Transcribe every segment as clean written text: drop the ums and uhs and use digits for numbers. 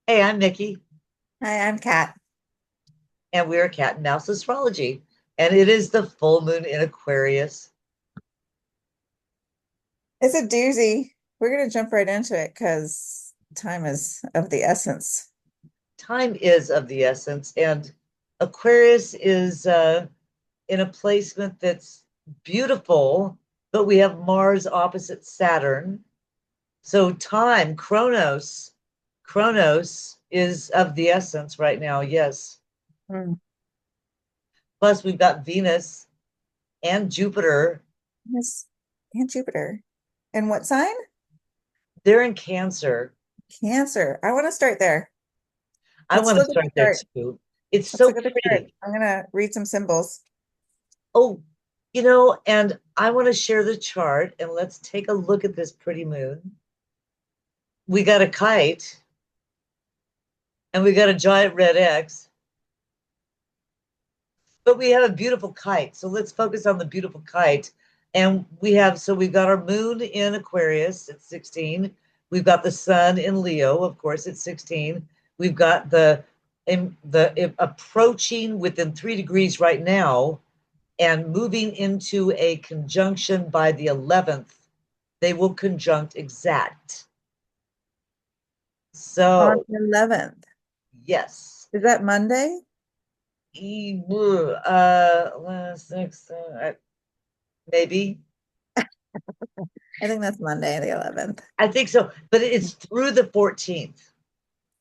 Hey, I'm Nikki, Hi, I'm Kat. and we're Cat and Mouse Astrology. And it is the full moon in Aquarius. It's a doozy. We're gonna jump right into it because time is of the essence. Time is of the essence, and Aquarius is in a placement that's beautiful, but we have Mars opposite Saturn. So time, Chronos is of the essence right now, yes. Mm. Plus, we've got Venus and Jupiter. Yes, and Jupiter. And what sign? They're in Cancer. Cancer. I want to start there. I Let's want to look at start the there chart. too. It's Let's so look at the chart. pretty. I'm gonna read some symbols. Oh, and I want to share the chart and let's take a look at this pretty moon. We got a kite and we got a giant red X, but we have a beautiful kite. So let's focus on the beautiful kite. And we've got our moon in Aquarius at 16. We've got the sun in Leo, of course, at 16. We've got the approaching within 3 degrees right now and moving into a conjunction by the 11th. They will conjunct exact. On So, the 11th. yes. Is that Monday? Six, maybe. I think that's Monday, the 11th. I think so, but it's through the 14th.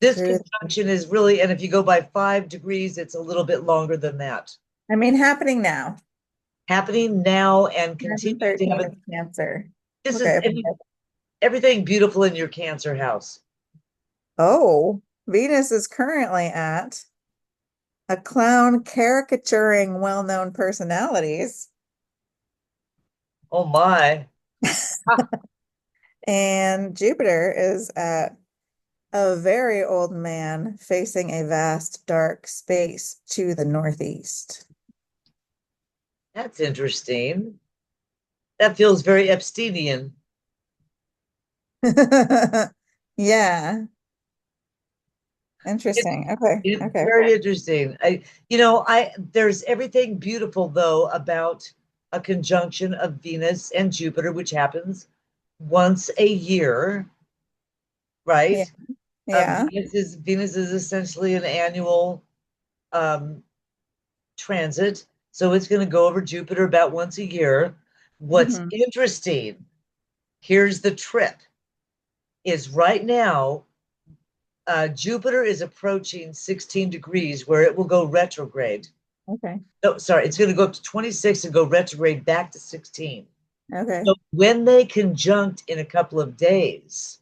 This Through, conjunction is really, and if you go by 5 degrees, it's a little bit longer than that. I mean, happening now. Happening now and continuing to 11/13 have is Cancer. this is Okay. everything beautiful in your Cancer house. Oh, Venus is currently at a clown caricaturing well-known personalities. Oh my. And Jupiter is at a very old man facing a vast dark space to the northeast. That's interesting. That feels very Epsteinian. Yeah, It's interesting. Okay, it's okay. very interesting. I there's everything beautiful though about a conjunction of Venus and Jupiter, which happens once a year, Yeah, right? yeah. Venus is essentially an annual um, transit, so it's going to go over Jupiter about once a year. What's Hmm. interesting, here's the trip, is right now Jupiter is approaching 16 degrees where it will go retrograde. Okay, No, sorry, it's going to go up to 26 and go retrograde back to 16. okay. So when they conjunct in a couple of days,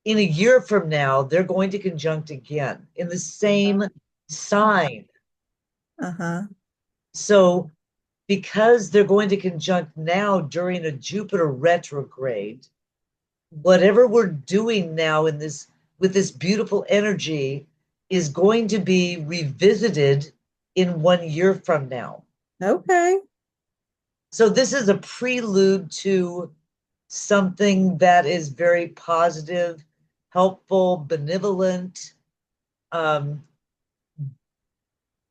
in a year from now, they're going to conjunct again in the same sign. Uh-huh. So because they're going to conjunct now during a Jupiter retrograde, whatever we're doing now in this with this beautiful energy is going to be revisited in 1 year from now. Okay. So this is a prelude to something that is very positive, helpful, benevolent, um,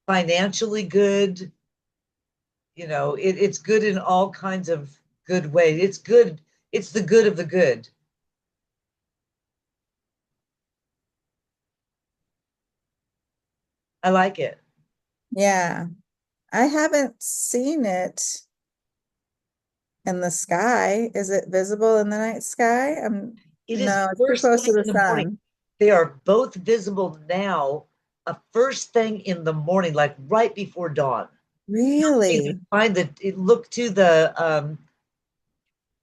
financially good. It's good in all kinds of good ways. It's good. It's the good of the good. I like it. Yeah. I haven't seen it in the sky. Is it visible in the night sky? It is No, it's too first close thing to the in the morning. sun. They are both visible now, a first thing in the morning, like right before dawn. You can Really? find that it look to the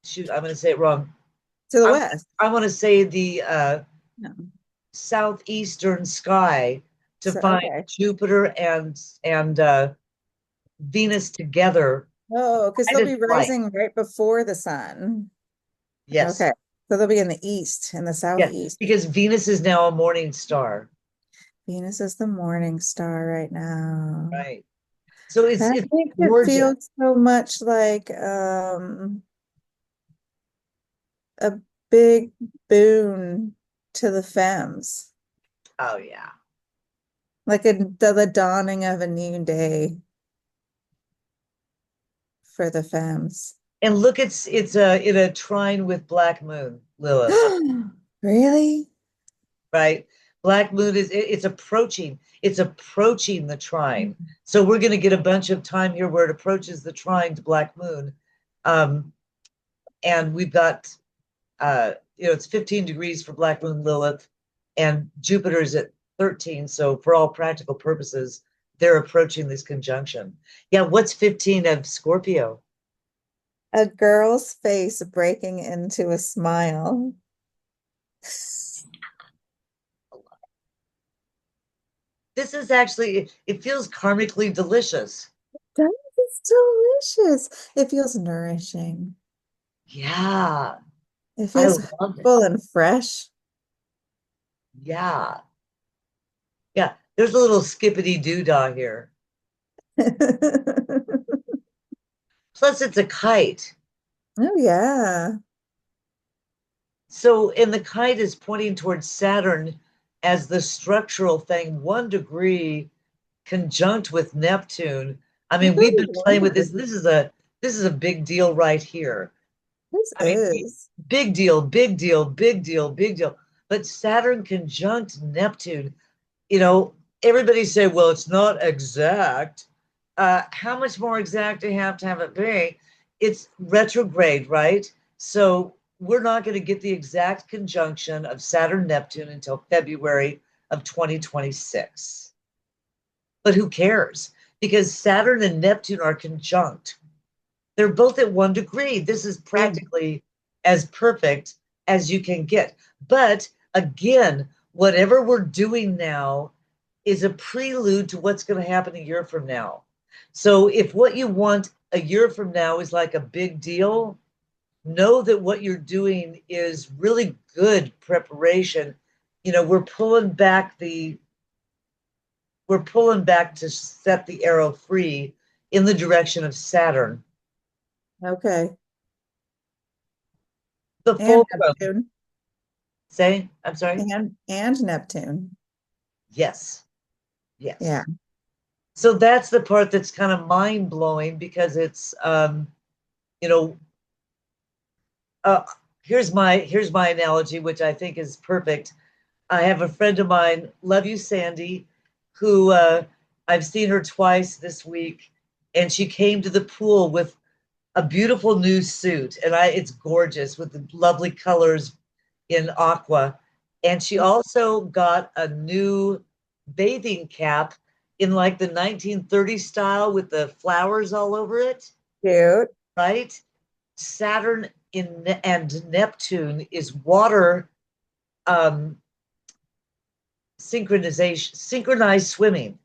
shoot, I'm gonna say it wrong. To the I west? I want to say the No. southeastern sky to So, find okay. Jupiter and Venus together, Oh, because kind they'll of be light. rising right before the sun. Yes, Okay. So they'll be in the east, in the yes, southeast. because Venus is now a morning star, Venus is the morning star right now. right? So it's That it's makes it gorgeous. feel so much like a big boon to the femmes. Oh yeah. like the dawning of a new day for the femmes. And look, it's in a trine with Black Moon, Lilith, Really? right? Black Moon it's approaching the trine. So we're going to get a bunch of time here where it approaches the trine to Black Moon. Um, and we've got it's 15 degrees for Black Moon Lilith, and Jupiter's at 13. So for all practical purposes, they're approaching this conjunction. Yeah, what's 15 of Scorpio? A girl's face breaking into a smile. This is actually, it feels karmically delicious. That is delicious. It feels nourishing. Yeah, It I feels love it. full and fresh. Yeah. Yeah. There's a little skippity doodah here. Plus, it's a kite. Oh, yeah. So, and the kite is pointing towards Saturn as the structural thing, 1 degree conjunct with Neptune. I I mean, we've really been playing with wonder. this. This is a big deal right here. This I mean, is. big deal, big deal, big deal, big deal. But Saturn conjunct Neptune, you know, everybody say, well, it's not exact. How much more exact do you have to have it be? It's retrograde, right? So we're not going to get the exact conjunction of Saturn Neptune until February of 2026. But who cares? Because Saturn and Neptune are conjunct. They're both at 1 degree. This is Yeah. practically as perfect as you can get. But again, whatever we're doing now is a prelude to what's going to happen a year from now. So if what you want a year from now is like a big deal, know that what you're doing is really good preparation. You know, we're pulling back to set the arrow free in the direction of Saturn. Okay. The And fulcrum, Neptune. I'm sorry. And Neptune. Yes, Yeah. yes. So that's the part that's kind of mind blowing because you know, uh, here's my analogy, which I think is perfect. I have a friend of mine, love you, Sandy, who I've seen her twice this week, and she came to the pool with a beautiful new suit, and it's gorgeous with the lovely colors in aqua. And she also got a new bathing cap in like the 1930s style with the flowers all over it, Cute. right? Saturn and Neptune is water um, synchronized swimming.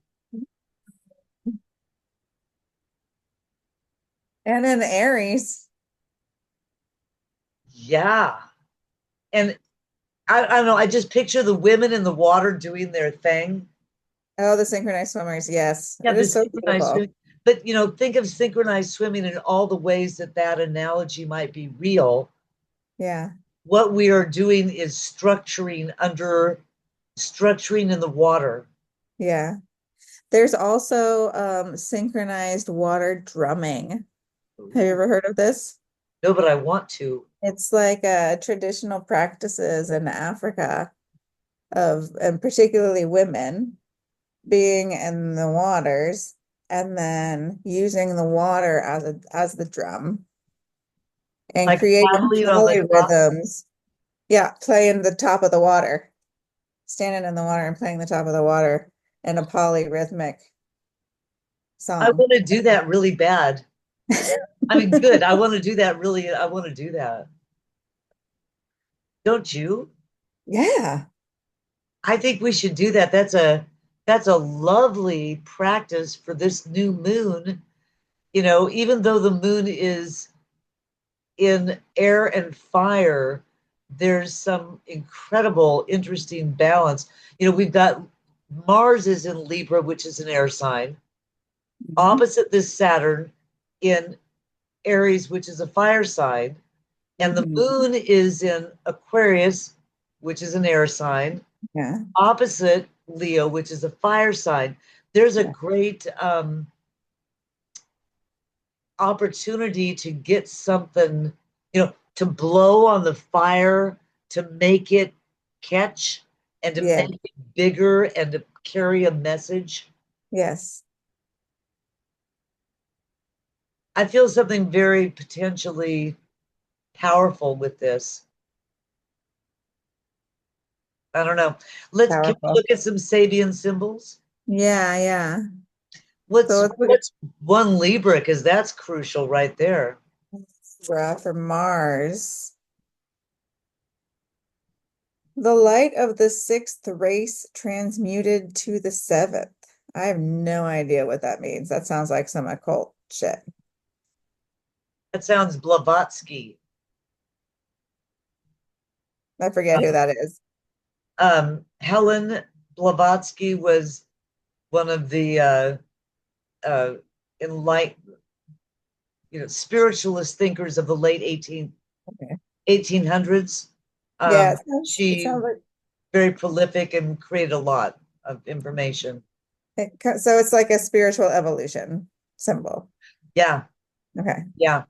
And in Aries. Yeah. And I don't know, I just picture the women in the water doing their thing. Oh, the synchronized swimmers. Yes. Yeah, It the is so synchronized beautiful. swimming. But think of synchronized swimming in all the ways that that analogy might be real. Yeah. What we are doing is structuring in the water. Yeah. There's also synchronized water drumming. Have you ever heard of this? No, but I want to. It's like traditional practices in Africa of, and particularly women being in the waters and then using the water as the drum and Like creating paddling on the top. polyrhythms. Yeah, playing the top of the water, standing in the water and playing the top of the water in a polyrhythmic I song. want to do that really bad. I mean, good. I want to do that really. I want to do that. Don't you? Yeah. I think we should do that. That's a lovely practice for this new moon. Even though the moon is in air and fire, there's some incredible, interesting balance. We've got Mars is in Libra, which is an air sign, Mhm. opposite this Saturn in Aries, which is a fire sign, and the Mhm. moon is in Aquarius, which is an air sign, Yeah. Opposite Leo, which is a fire sign, there's a Yeah. great opportunity to get something, to blow on the fire, to make it catch and to Yeah. make it bigger and to carry a message. Yes. I feel something very potentially powerful with this. I don't know. Can we Powerful. look at some Sabian symbols? Yeah, yeah. So What's let's look at what's one Libra? Because that's crucial right there. Libra for Mars. The light of the sixth race transmuted to the seventh. I have no idea what that means. That sounds like some occult shit. That sounds Blavatsky. I forget who that is. Helen Blavatsky was one of the uh, enlightened, spiritualist thinkers of the late Okay. 1800s. Yeah, it She sounds like very prolific and created a lot of information. so it's like a spiritual evolution symbol. Yeah, Okay. yeah.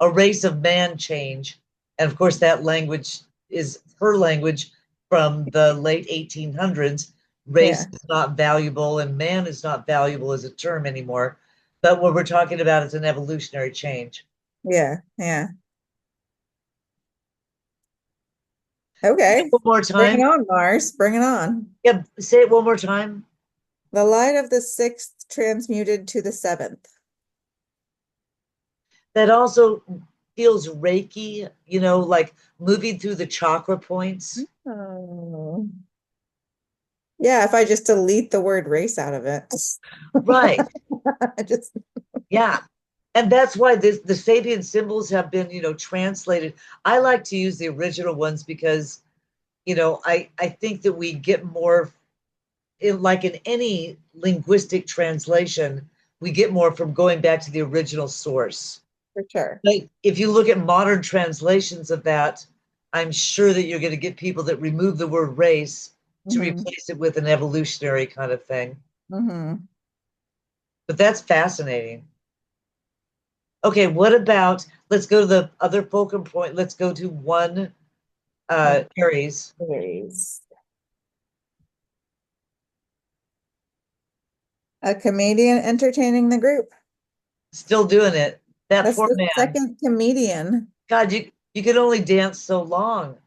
A race of man change. And of course, that language is her language from the late 1800s. Race Yeah. is not valuable and man is not valuable as a term anymore. But what we're talking about is an evolutionary change. Yeah. Yeah. Okay. One more Bring it time. on, Mars. Bring it on. Yeah, say it one more time. The light of the sixth transmuted to the seventh. That also feels Reiki, like moving through the chakra points. Oh. Yeah, if I just delete the word race out of it. Right. I just Yeah. And that's why the Sabian symbols have been, translated. I like to use the original ones because, I think that we get more, like in any linguistic translation, we get more from going back to the original source. for sure. But if you look at modern translations of that, I'm sure that you're going to get people that remove the word race to Hmm. replace it with an evolutionary kind of thing. Hmm. But that's fascinating. Okay, what about, let's go to the other fulcrum point. Let's go to one Aries. Aries. A comedian entertaining the group. Still doing it. That That's poor the man. second comedian. God, you can only dance so long.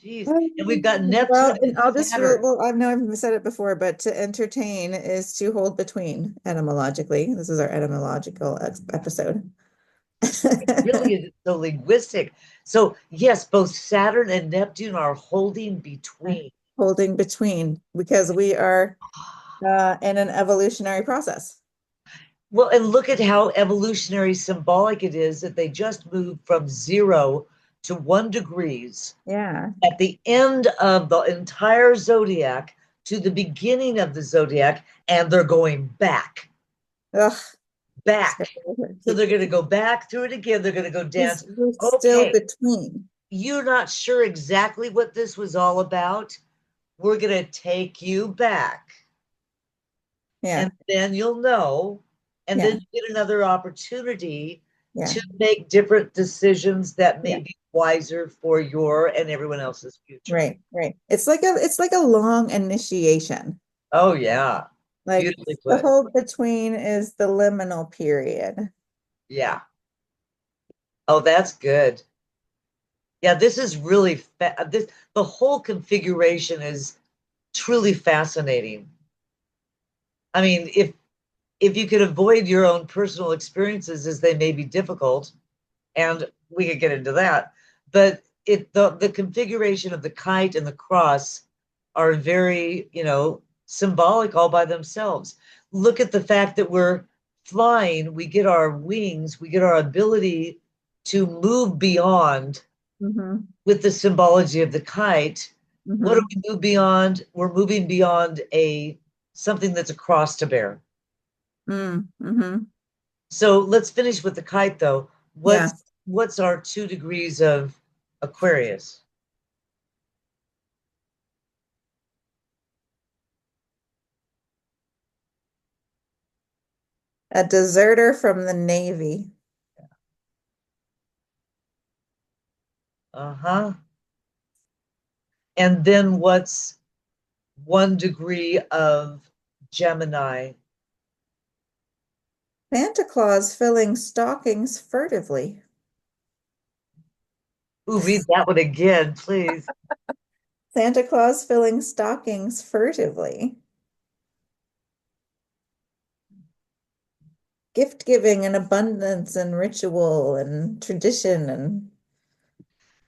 Jeez. And we've got Neptune Well, and and I'll just, Saturn. well, I know I've said it before, but to entertain is to hold between etymologically. This is our etymological episode. Really is so linguistic. So yes, both Saturn and Neptune are holding between. Holding between because we are in an evolutionary process. Well, and look at how evolutionary symbolic it is that they just moved from 0 to 1 degrees Yeah. at the end of the entire zodiac to the beginning of the zodiac, and they're going Ugh. So back. So they're going to go back through it again. They're going to go dance. we're still Okay, between. you're not sure exactly what this was all about. We're going to take you back, Yeah. and then you'll know. And then Yeah. you get another opportunity Yeah. to make different decisions that may Yeah. be wiser for your and everyone else's future. Right. Right. It's like a long initiation. Oh, yeah. Like Beautifully the put. whole between is the liminal period. Yeah. Oh, that's good. Yeah, this is really this the whole configuration is truly fascinating. I mean, if you could avoid your own personal experiences as they may be difficult, and we could get into that, but the configuration of the kite and the cross are very, symbolic all by themselves. Look at the fact that we're flying, we get our wings, we get our ability to move beyond Hmm. with the symbology of the kite. What do Hmm. we move beyond? We're moving beyond a something that's a cross to bear. Mm. Hmm. So let's finish with the kite though. Yeah. what's our 2 degrees of Aquarius? A deserter from the Navy. Uh-huh. And then what's 1 degree of Gemini? Santa Claus filling stockings furtively. Ooh, read that one again, please. Santa Claus filling stockings furtively. Gift giving and abundance and ritual and tradition and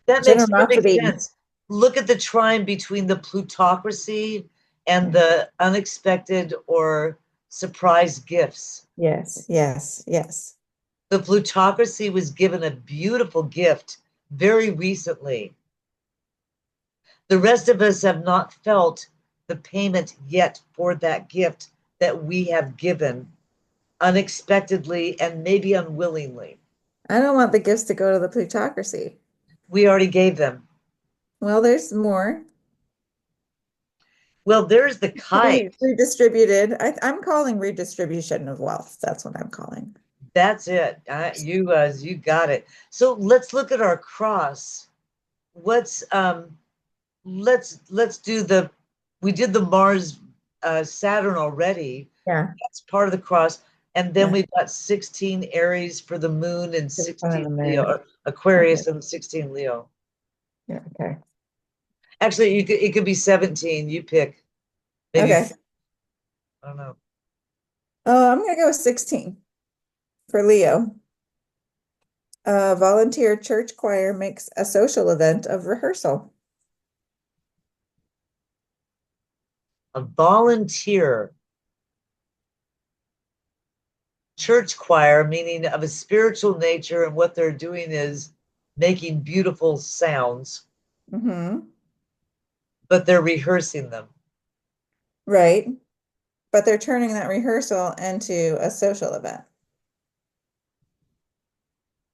That makes perfect generosity. sense. Look at the trine between the plutocracy and the unexpected or surprise gifts. Yes, yes, yes. The plutocracy was given a beautiful gift very recently. The rest of us have not felt the payment yet for that gift that we have given unexpectedly and maybe unwillingly. I don't want the gifts to go to the plutocracy. We already gave them. Well, there's more Well, there's the to kite. be redistributed. I'm calling redistribution of wealth. That's what I'm calling. That's it. You got it. So let's look at our cross. What's let's do the we did the Mars Saturn already. Yeah, That's part of the cross. And then yeah. we've got 16 Aries for the moon and Good fun in 16 the Leo, moon. or Aquarius and 16 Leo. Yeah, okay. Actually, it could be 17. You pick. Maybe, Okay. I don't know. Oh, I'm gonna go with 16 for Leo. A volunteer church choir makes a social event of rehearsal. A volunteer church choir, meaning of a spiritual nature, and what they're doing is making beautiful sounds, Mm-hmm. but they're rehearsing them. Right. But they're turning that rehearsal into a social event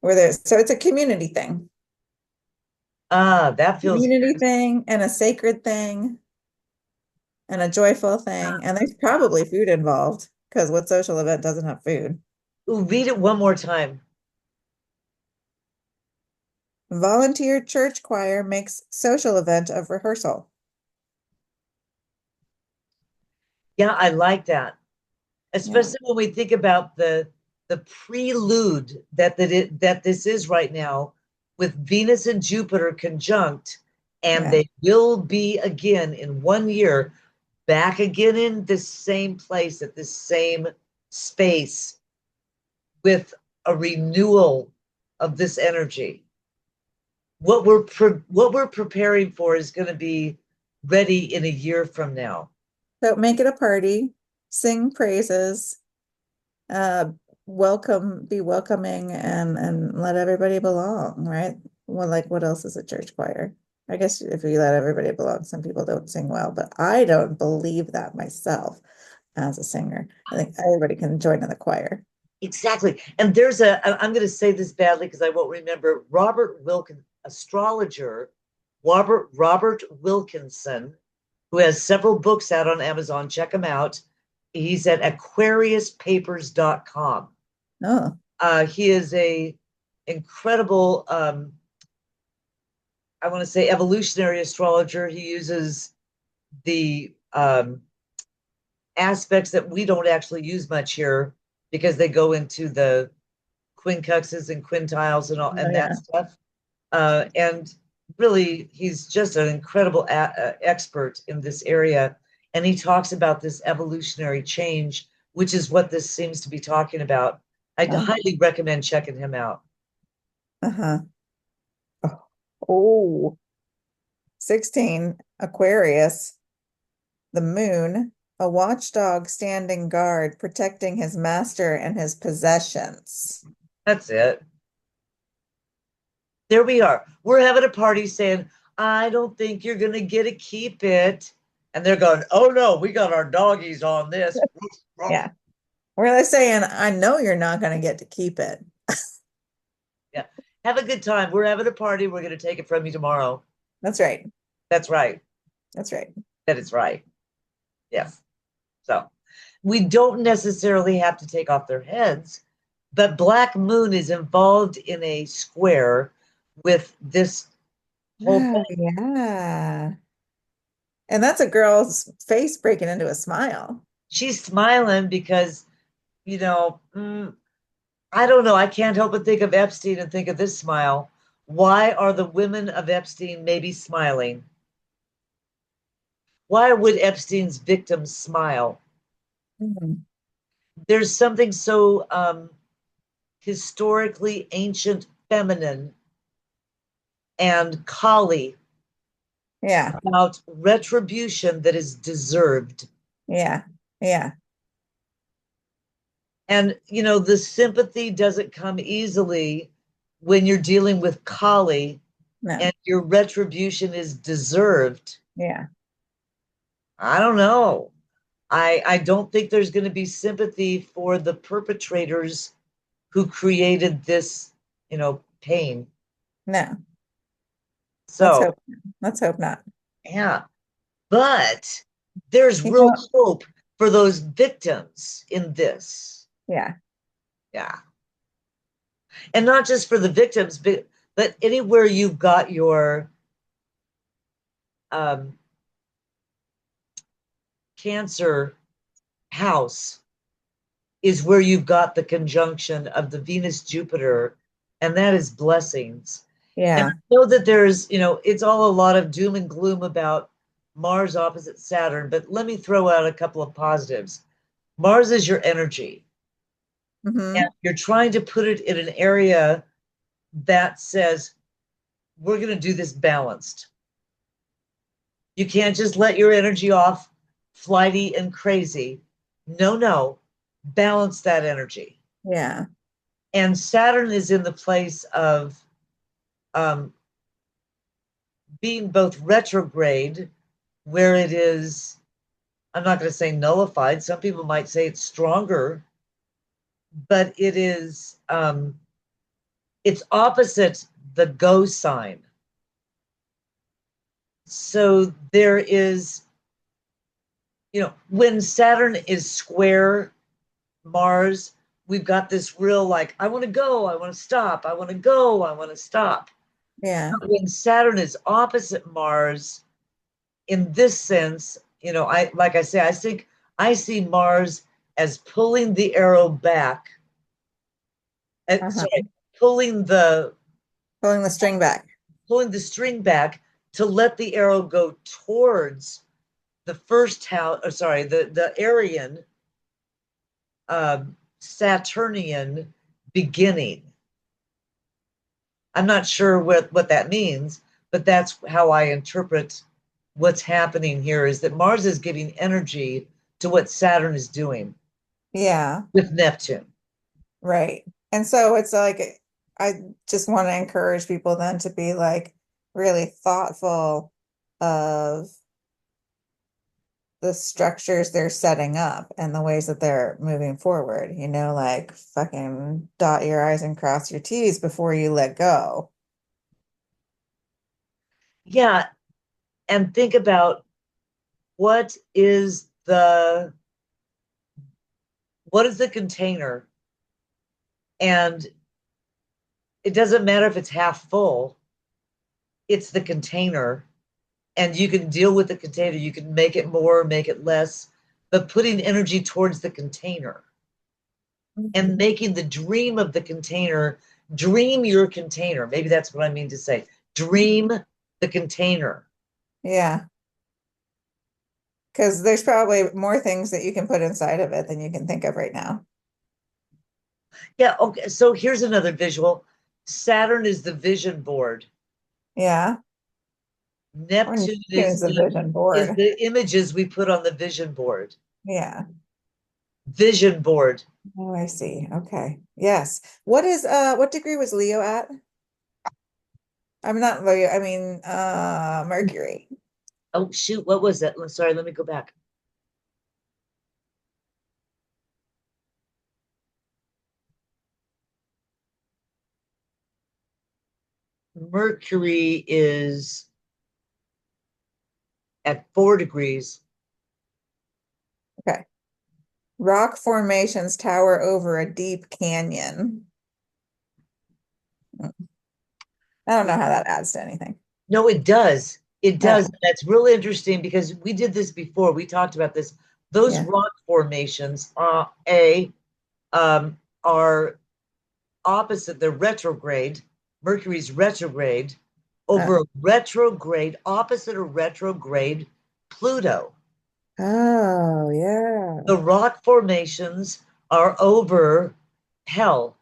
where so it's a community thing. Ah, that feels Community good. thing and a sacred thing and a joyful thing. And there's probably food involved because what social event doesn't have food? Ooh, read it one more time. Volunteer church choir makes social event of rehearsal. Yeah, I like that. Yeah, Especially when we think about the prelude that this is right now with Venus and Jupiter conjunct, and yeah. they will be again in 1 year back again in this same place at this same space with a renewal of this energy. What we're preparing for is going to be ready in a year from now. So make it a party, sing praises, uh, be welcoming and let everybody belong, right? Well, like what else is a church choir? I guess if you let everybody belong, some people don't sing well, but I don't believe that myself as a singer. I think everybody can join in the choir. Exactly. And I'm going to say this badly because I won't remember, Robert Wilkin, astrologer, Robert Wilkinson, who has several books out on Amazon. Check him out. He's at aquariuspapers.com. Oh, He is a incredible, I want to say, evolutionary astrologer. He uses the aspects that we don't actually use much here because they go into the quincunxes and quintiles and all oh and that yeah. stuff. And really, he's just an incredible expert in this area. And he talks about this evolutionary change, which is what this seems to be talking about. I Uh, highly recommend checking him out. uh-huh. Oh, oh, 16, Aquarius, the moon, a watchdog standing guard, protecting his master and his possessions. That's it. There we are. We're having a party saying, I don't think you're going to get to keep it. And they're going, oh no, we got our doggies on this. Yeah. We're saying, I know you're not going to get to keep it. Yeah. Have a good time. We're having a party. We're going to take it from you tomorrow. That's right. That's right. That's right. That is right. Yes. So we don't necessarily have to take off their heads, but Black Moon is involved in a square with this whole Oh, thing. yeah. And that's a girl's face breaking into a smile. She's smiling because, you know, I don't know. I can't help but think of Epstein and think of this smile. Why are the women of Epstein maybe smiling? Why would Epstein's victims smile? Mhm. There's something so historically ancient feminine and Kali Yeah. about retribution that is deserved. Yeah. Yeah. And, you know, the sympathy doesn't come easily when you're dealing with Kali No. and your retribution is deserved. Yeah. I don't know. I don't think there's going to be sympathy for the perpetrators who created this, pain. No. Let's So, hope. Let's hope not. yeah. But there's You real know, hope for those victims in this. yeah. Yeah. And not just for the victims, but anywhere you've got your um, Cancer house is where you've got the conjunction of the Venus Jupiter, and that is blessings. And I Yeah. know that there's, it's all a lot of doom and gloom about Mars opposite Saturn, but let me throw out a couple of positives. Mars is your energy, and Hmm. you're trying to put it in an area that says, we're going to do this balanced. You can't just let your energy off flighty and crazy. No, no, balance that energy. Yeah. And Saturn is in the place of um, being both retrograde, where it is, I'm not going to say nullified. Some people might say it's stronger, but it's opposite the go sign. So there is, when Saturn is square Mars, we've got this real like, I want to go, I want to stop, I want to go, I want to stop. Yeah. When Saturn is opposite Mars, in this sense, I like I say, I see Mars as pulling the arrow back. Uh-huh. Sorry, pulling the Pulling the string back. pulling the string back to let the arrow go towards the first house, or sorry, the Aryan Saturnian beginning. I'm not sure what that means, but that's how I interpret what's happening here is that Mars is giving energy to what Saturn is doing Yeah. with Neptune. Right. And so it's like, I just want to encourage people then to be like really thoughtful of the structures they're setting up and the ways that they're moving forward, like fucking dot your I's and cross your T's before you let go. Yeah, and think about what is the container, and it doesn't matter if it's half full, it's the container, and you can deal with the container. You can make it more, make it less, but putting energy towards the container and Mhm. making the dream of the container, dream your container. Maybe that's what I mean to say. Dream the container. Yeah. Because there's probably more things that you can put inside of it than you can think of right now. Yeah, okay. So here's another visual. Saturn is the vision board. Yeah. Or Neptune Neptune is a vision is board. the images we put on the vision board. Yeah. Vision board. Oh, I see. Okay. Yes. What degree was Leo at? I'm not Leo, I mean Mercury. Oh shoot, what was that? Sorry, let me go back. Mercury is at 4 degrees. Okay. Rock formations tower over a deep canyon. I don't know how that adds to anything. No, it does. It Oh, does. That's really interesting because we did this before. We talked about this. Those yeah. rock formations are opposite. They're retrograde. Mercury's retrograde over Oh. a retrograde, opposite of retrograde Pluto. Oh, yeah. The rock formations are over hell.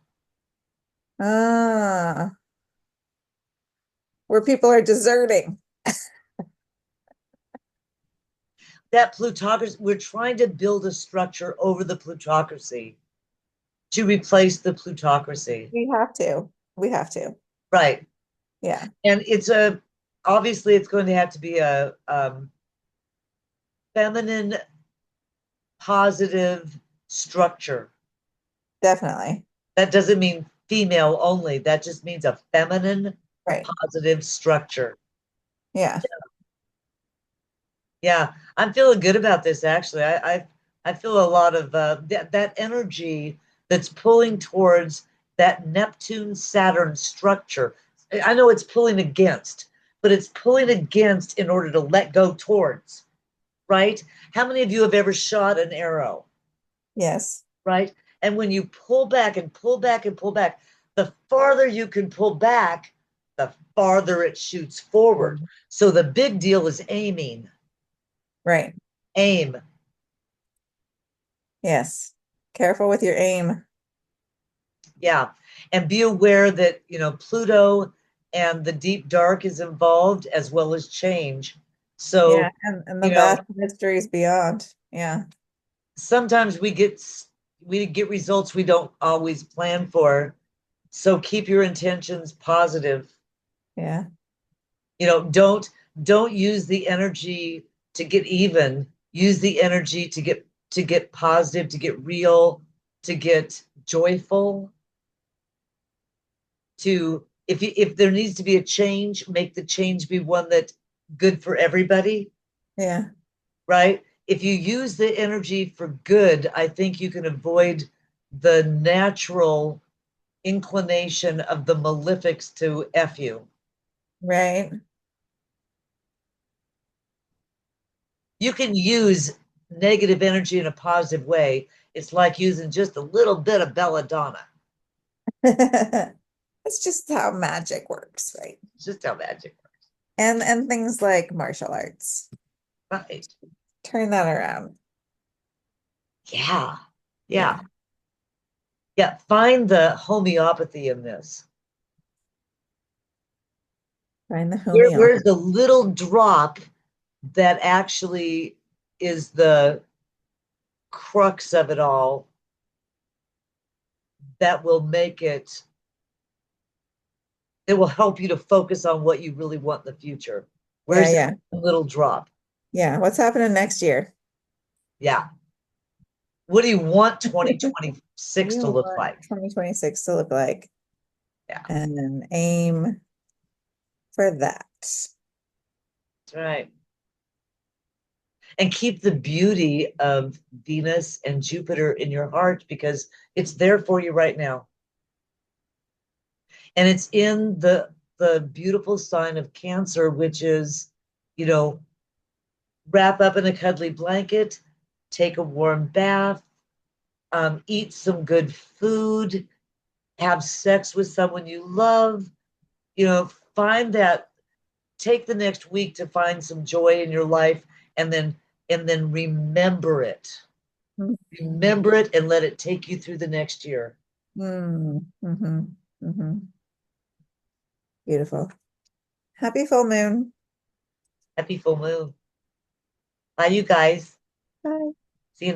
Ah, where people are deserting. That plutocracy, we're trying to build a structure over the plutocracy to replace the plutocracy. We have to. We have to. Right. Yeah, And obviously it's going to have to be a feminine, positive structure. definitely. That doesn't mean female only. That just means a feminine, Right. positive structure. Yeah. Yeah, I'm feeling good about this actually. I feel a lot of that energy that's pulling towards that Neptune Saturn structure. I know it's pulling against, but it's pulling against in order to let go towards, right? How many of you have ever shot an arrow, Yes. right? And when you pull back and pull back and pull back, the farther you can pull back, the farther it shoots forward. So the big deal is aiming. Right. Aim. Yes. Careful with your aim. Yeah. And be aware that, Pluto and the deep dark is involved as well as change. Yeah, So, and the you know, vast mysteries beyond. Yeah. sometimes we get results we don't always plan for. So keep your intentions positive. Yeah. Don't use the energy to get even. Use the energy to get positive, to get real, to get joyful, to if there needs to be a change, make the change be one that good for everybody, Yeah. right? If you use the energy for good, I think you can avoid the natural inclination of the malefics to F you. Right. You can use negative energy in a positive way. It's like using just a little bit of belladonna. That's just how magic works, right? It's just how magic works. And things like martial arts. Right. Turn that around. Yeah. Yeah. Yeah. Yeah. Find the homeopathy in this. Find the Where's homeopathy. the little drop that actually is the crux of it all that will make it, it will help you to focus on what you really want in the future. Yeah, Where's that yeah. little drop? Yeah. What's happening next year? Yeah. What do you want What do 2026 you to look want like? 2026 to look like? Yeah, And then aim for that. that's right. And keep the beauty of Venus and Jupiter in your heart because it's there for you right now. And it's in the beautiful sign of Cancer, which is, you know, wrap up in a cuddly blanket, take a warm bath, eat some good food, have sex with someone you love, find that, take the next week to find some joy in your life and then remember it. Mm, Remember it and let it take you through the next year. mhm. Beautiful. Happy full moon. Happy full moon. Bye, you guys. Bye.